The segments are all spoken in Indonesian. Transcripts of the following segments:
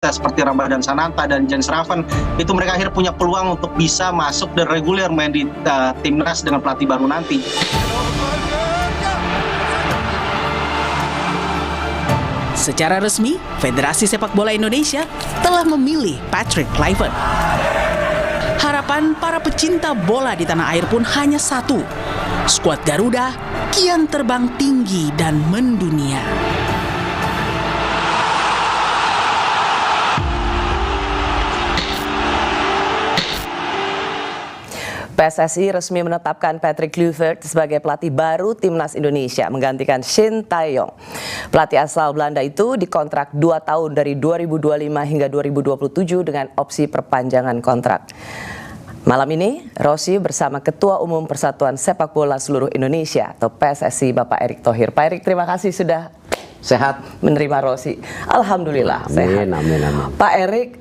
seperti Ramadan Sananta dan Jens Raven, itu mereka akhirnya punya peluang untuk bisa masuk dan reguler main di timnas dengan pelatih baru nanti. Secara resmi, Federasi Sepak Bola Indonesia telah memilih Patrick Kluivert. Harapan para pecinta bola di tanah air pun hanya satu. Skuad Garuda kian terbang tinggi dan mendunia. PSSI resmi menetapkan Patrick Kluivert sebagai pelatih baru Timnas Indonesia menggantikan Shin Tae-yong. Pelatih asal Belanda itu dikontrak 2 tahun dari 2025 hingga 2027 dengan opsi perpanjangan kontrak. Malam ini, Rossi bersama Ketua Umum Persatuan Sepak Bola Seluruh Indonesia atau PSSI Bapak Erick Thohir. Pak Erick, terima kasih sudah sehat menerima Rossi. Alhamdulillah sehat. Amin. Pak Erick,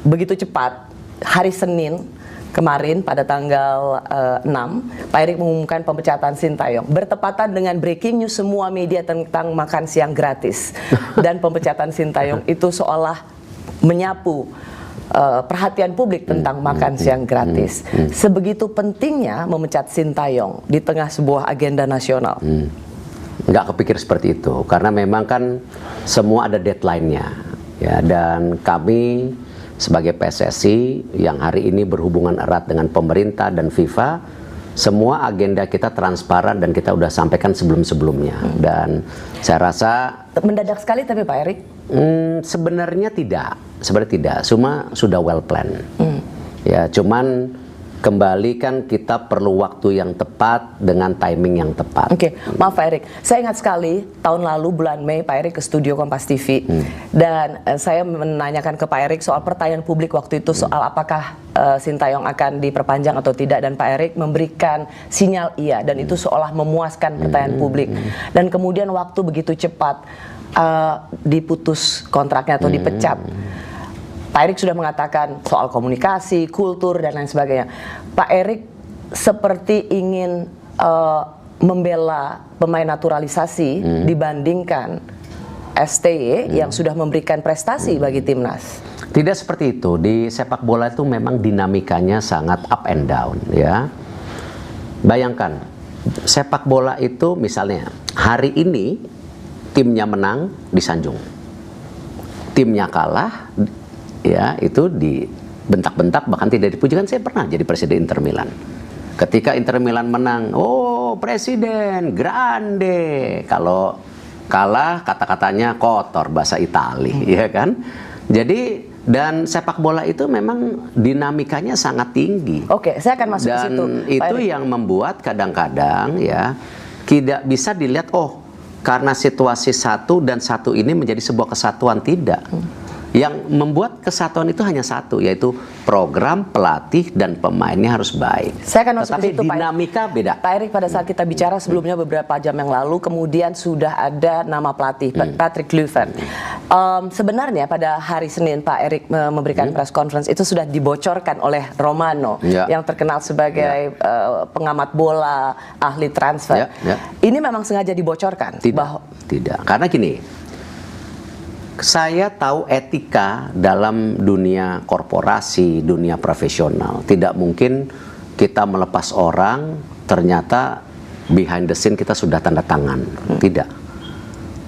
begitu cepat hari Senin kemarin pada tanggal 6, Pak Erick mengumumkan pemecatan Shin Tae-yong. Bertepatan dengan breaking news semua media tentang makan siang gratis. Dan pemecatan Shin Tae-yong itu seolah menyapu perhatian publik tentang makan siang gratis. Sebegitu pentingnya memecat Shin Tae-yong di tengah sebuah agenda nasional. Nggak kepikir seperti itu, karena memang kan semua ada deadline-nya. Ya, dan kami sebagai PSSI yang hari ini berhubungan erat dengan pemerintah dan FIFA, semua agenda kita transparan dan kita udah sampaikan sebelum-sebelumnya. Dan saya rasa mendadak sekali tapi Pak Erick? Sebenarnya tidak, cuma sudah well planned. Ya, cuman kembali kan kita perlu waktu yang tepat dengan timing yang tepat. Oke, maaf Pak Erick, saya ingat sekali tahun lalu bulan Mei Pak Erick ke studio Kompas TV dan saya menanyakan ke Pak Erick soal pertanyaan publik waktu itu soal apakah Shin Tae-yong akan diperpanjang atau tidak, dan Pak Erick memberikan sinyal iya, dan itu seolah memuaskan pertanyaan publik. Dan kemudian waktu begitu cepat diputus kontraknya atau dipecat. Pak Erick sudah mengatakan soal komunikasi, kultur, dan lain sebagainya. Pak Erick seperti ingin membela pemain naturalisasi dibandingkan STY yang sudah memberikan prestasi bagi timnas. Tidak seperti itu. Di sepak bola itu memang dinamikanya sangat up and down, ya. Bayangkan, sepak bola itu misalnya hari ini timnya menang disanjung, timnya kalah, ya itu dibentak-bentak bahkan tidak dipuji. Kan saya pernah jadi presiden Inter Milan. Ketika Inter Milan menang, oh presiden grande. Kalau kalah kata-katanya kotor bahasa Itali, ya kan. Jadi dan sepak bola itu memang dinamikanya sangat tinggi. Oke, saya akan masuk ke situ. Dan itu yang membuat kadang-kadang ya tidak bisa dilihat karena situasi satu dan satu ini menjadi sebuah kesatuan, tidak. Yang membuat kesatuan itu hanya satu, yaitu program, pelatih, dan pemainnya harus baik. Saya akan masuk Tetapi ke situ, dinamika beda. Pak Erick, pada saat kita bicara sebelumnya beberapa jam yang lalu, kemudian sudah ada nama pelatih, Patrick Kluivert. Sebenarnya pada hari Senin Pak Erick memberikan press conference itu sudah dibocorkan oleh Romano, yang terkenal sebagai pengamat bola, ahli transfer. Ini memang sengaja dibocorkan? Tidak, karena gini, saya tahu etika dalam dunia korporasi, dunia profesional. Tidak mungkin kita melepas orang, ternyata behind the scene kita sudah tanda tangan. Tidak.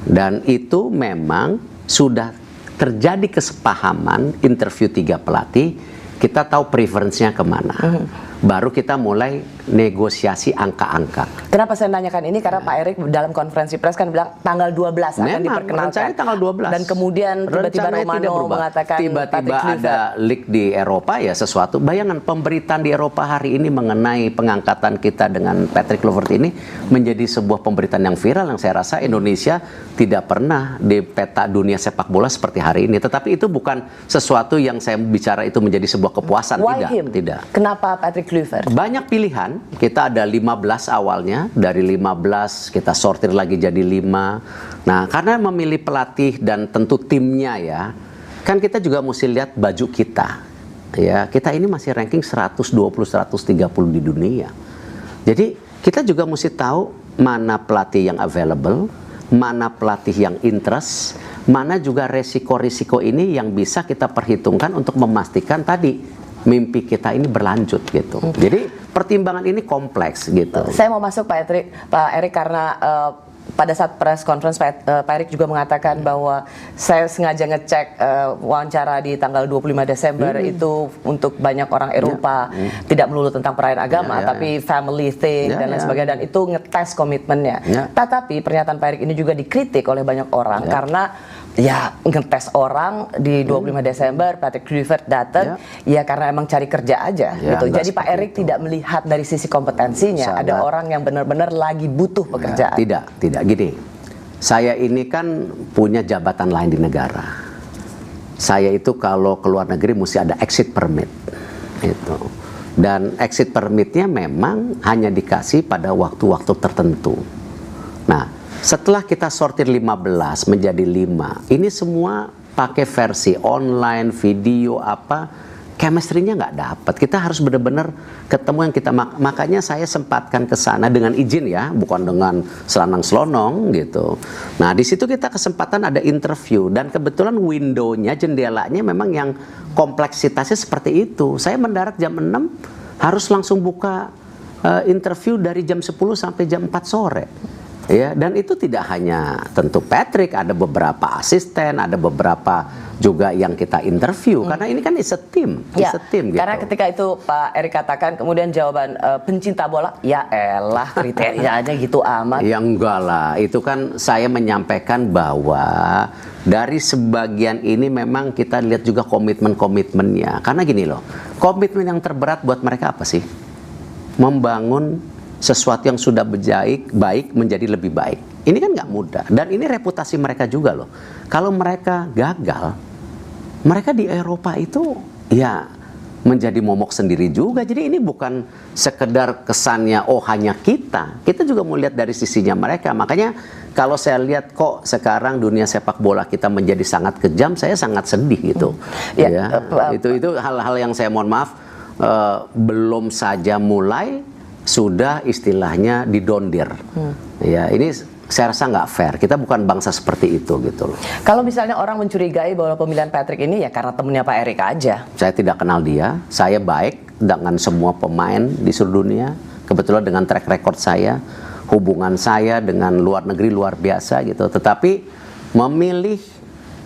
Dan itu memang sudah terjadi kesepahaman, interview 3 pelatih, kita tahu preference-nya kemana. Baru kita mulai negosiasi angka-angka. Kenapa saya menanyakan ini? Karena Pak Erick dalam konferensi pers kan bilang tanggal 12 akan diperkenalkan. Tanggal 12. Dan kemudian tiba-tiba Romano mengatakan tiba-tiba ada leak di Eropa, ya sesuatu. Bayangan pemberitaan di Eropa hari ini mengenai pengangkatan kita dengan Patrick Kluivert ini menjadi sebuah pemberitaan yang viral, yang saya rasa Indonesia tidak pernah di peta dunia sepak bola seperti hari ini. Tetapi itu bukan sesuatu yang saya bicara itu menjadi sebuah kepuasan. Tidak. Kenapa Patrick Kluivert? Banyak pilihan. Kita ada 15 awalnya, dari 15 kita sortir lagi jadi 5. Nah, karena memilih pelatih dan tentu timnya ya, kan kita juga mesti lihat baju kita. Ya, kita ini masih ranking 120 130 di dunia. Jadi, kita juga mesti tahu mana pelatih yang available, mana pelatih yang interest, mana juga resiko-risiko ini yang bisa kita perhitungkan untuk memastikan tadi mimpi kita ini berlanjut gitu. Jadi pertimbangan ini kompleks gitu. Saya mau masuk Pak Erik karena pada saat press conference Pak Erik juga mengatakan bahwa saya sengaja ngecek wawancara di tanggal 25 Desember itu untuk banyak orang Eropa, tidak melulu tentang perayaan agama tapi family thing dan lain sebagainya, dan itu ngetes komitmennya. Tetapi pernyataan Pak Erik ini juga dikritik oleh banyak orang karena ya ngetes orang di 25 Desember Patrick Kluivert datang ya karena emang cari kerja aja gitu. Jadi Pak Erik tidak melihat dari sisi kompetensinya, ada orang yang benar-benar lagi butuh pekerjaan. Tidak gini. Saya ini kan punya jabatan lain di negara. Saya itu kalau keluar negeri mesti ada exit permit gitu. Dan exit permitnya memang hanya dikasih pada waktu-waktu tertentu. Nah, setelah kita sortir 15 menjadi 5, ini semua pakai versi online, video apa, chemistry-nya nggak dapat. Kita harus benar-benar ketemu yang kita makanya saya sempatkan ke sana dengan izin ya, bukan dengan selanang-selonong gitu. Nah, di situ kita kesempatan ada interview dan kebetulan window-nya, jendelanya memang yang kompleksitasnya seperti itu. Saya mendarat jam 6 harus langsung buka interview dari jam 10 sampai jam 4 sore. Ya, dan itu tidak hanya tentu Patrick, ada beberapa asisten, ada beberapa juga yang kita interview karena ini kan is a team, gitu. Karena ketika itu Pak Erik katakan kemudian jawaban pencinta bola, ya elah kriterianya gitu amat. Ya enggak lah, itu kan saya menyampaikan bahwa dari sebagian ini memang kita lihat juga komitmen-komitmennya. Karena gini loh, komitmen yang terberat buat mereka apa sih? Membangun sesuatu yang sudah baik menjadi lebih baik. Ini kan nggak mudah. Dan ini reputasi mereka juga loh. Kalau mereka gagal, mereka di Eropa itu ya menjadi momok sendiri juga. Jadi ini bukan sekedar kesannya oh hanya kita. Kita juga mau lihat dari sisinya mereka. Makanya kalau saya lihat kok sekarang dunia sepak bola kita menjadi sangat kejam, saya sangat sedih gitu. Itu hal-hal yang saya mohon maaf belum saja mulai sudah istilahnya didondir. Ya, ini saya rasa nggak fair. Kita bukan bangsa seperti itu gitu loh. Kalau misalnya orang mencurigai bahwa pemilihan Patrick ini ya karena temennya Pak Erik aja. Saya tidak kenal dia. Saya baik dengan semua pemain di seluruh dunia. Kebetulan dengan track record saya, hubungan saya dengan luar negeri luar biasa gitu. Tetapi memilih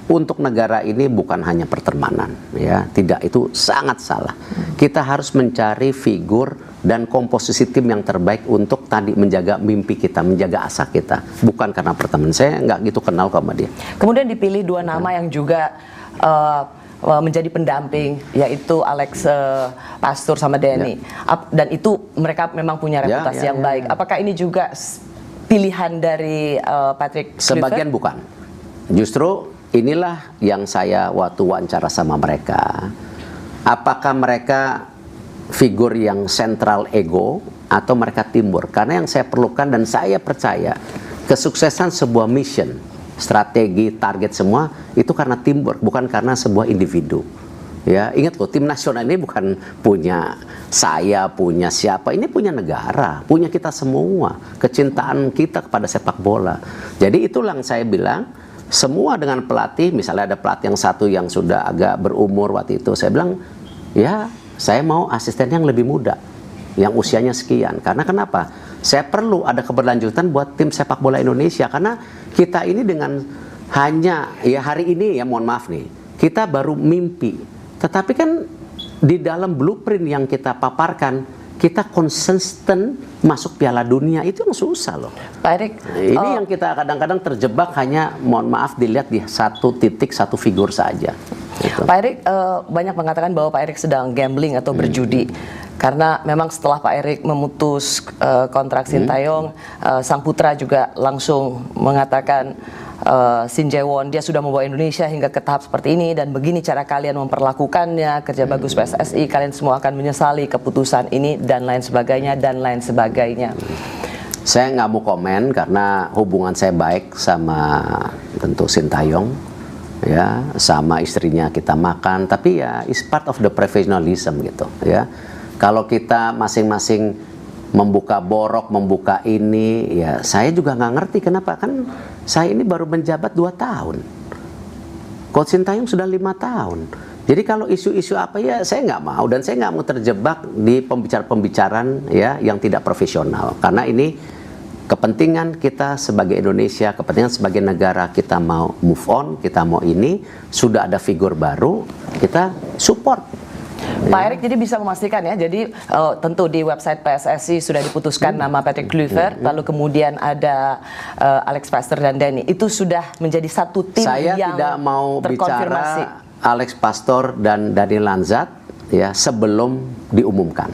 untuk negara ini bukan hanya pertemanan, ya. Tidak, itu sangat salah. Kita harus mencari figur dan komposisi tim yang terbaik untuk tadi menjaga mimpi kita, menjaga asa kita, bukan karena pertemanan. Saya nggak gitu kenal sama dia. Kemudian dipilih dua nama yang juga menjadi pendamping, yaitu Alex Pastur sama Denny. Dan itu mereka memang punya reputasi yang baik. Apakah ini juga pilihan dari Patrick Kluivert? Sebagian bukan. Justru inilah yang saya waktu wawancara sama mereka. Apakah mereka figur yang sentral ego atau mereka teamwork? Karena yang saya perlukan dan saya percaya kesuksesan sebuah mission, strategi, target semua itu karena teamwork, bukan karena sebuah individu. Ya, ingat loh, tim nasional ini bukan punya saya, punya siapa, ini punya negara, punya kita semua, kecintaan kita kepada sepak bola. Jadi itulah yang saya bilang, semua dengan pelatih, misalnya ada pelatih yang satu yang sudah agak berumur waktu itu, saya bilang, ya saya mau asisten yang lebih muda, yang usianya sekian. Karena kenapa? Saya perlu ada keberlanjutan buat tim sepak bola Indonesia. Karena kita ini dengan hanya, ya hari ini ya mohon maaf nih, kita baru mimpi. Tetapi kan di dalam blueprint yang kita paparkan, kita konsisten masuk Piala Dunia, itu yang susah loh. Pak Erik, ini yang kita kadang-kadang terjebak hanya, mohon maaf, dilihat di satu titik, satu figur saja. Gitu. Pak Erik banyak mengatakan bahwa Pak Erik sedang gambling atau berjudi. Karena memang setelah Pak Erik memutus kontrak Sintayong, sang putra juga langsung mengatakan Shin Jae-won, dia sudah membawa Indonesia hingga ke tahap seperti ini dan begini cara kalian memperlakukannya, kerja bagus PSSI, kalian semua akan menyesali keputusan ini dan lain sebagainya dan lain sebagainya. Saya nggak mau komen karena hubungan saya baik sama tentu Sintayong, ya, sama istrinya kita makan, tapi ya it's part of the professionalism gitu, ya. Kalau kita masing-masing membuka borok, membuka ini, ya saya juga nggak ngerti kenapa, kan saya ini baru menjabat 2 tahun. Coach Sintayong sudah 5 tahun. Jadi kalau isu-isu apa ya saya nggak mau, dan saya nggak mau terjebak di pembicaraan ya yang tidak profesional, karena ini kepentingan kita sebagai Indonesia, kepentingan sebagai negara, kita mau move on, kita mau ini, sudah ada figur baru, kita support. Pak Erik jadi bisa memastikan ya, jadi tentu di website PSSI sudah diputuskan nama Patrick Kluivert, lalu kemudian ada Alex Pastoor dan Danny, itu sudah menjadi satu tim Saya yang tidak mau terkonfirmasi. bicara Alex Pastoor dan Dani Lanzat ya sebelum diumumkan.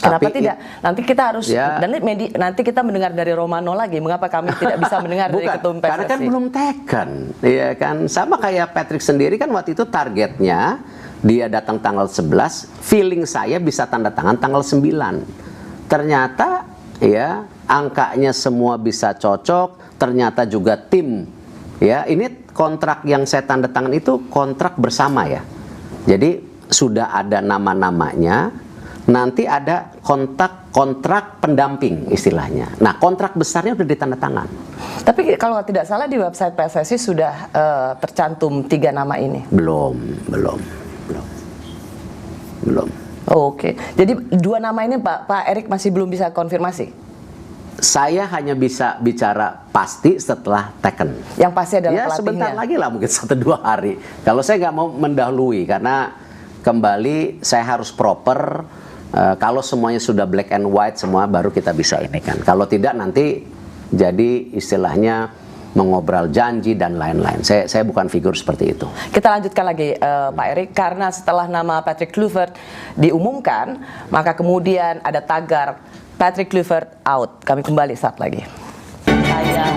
Kenapa Tapi tidak? Nanti kita harus, ya, dan nanti kita mendengar dari Romano lagi. Mengapa kami tidak bisa mendengar dari bukan, ketum PSSI? karena kan belum taken, ya kan. Sama kayak Patrick sendiri kan waktu itu targetnya dia datang tanggal 11, feeling saya bisa tanda tangan tanggal 9. Ternyata ya angkanya semua bisa cocok, ternyata juga tim. Ya, ini kontrak yang saya tanda tangan itu kontrak bersama ya. Jadi sudah ada nama-namanya, nanti ada kontrak pendamping istilahnya. Nah, kontrak besarnya udah ditanda tangan. Tapi kalau tidak salah di website PSSI sudah tercantum 3 nama ini. Belum. Oh, oke. Jadi 2 nama ini Pak Erik masih belum bisa konfirmasi. Saya hanya bisa bicara pasti setelah taken. Yang pasti adalah Ya pelatihnya. sebentar lagi lah, mungkin 1-2 hari. Kalau saya nggak mau mendahului, karena kembali saya harus proper. Kalau semuanya sudah black and white semua, baru kita bisa ini kan. Kalau tidak nanti jadi istilahnya mengobrol janji dan lain-lain. Saya bukan figur seperti itu. Kita lanjutkan lagi Pak Erik, karena setelah nama Patrick Kluivert diumumkan, maka kemudian ada tagar Patrick Kluivert out. Kami kembali saat lagi. Saya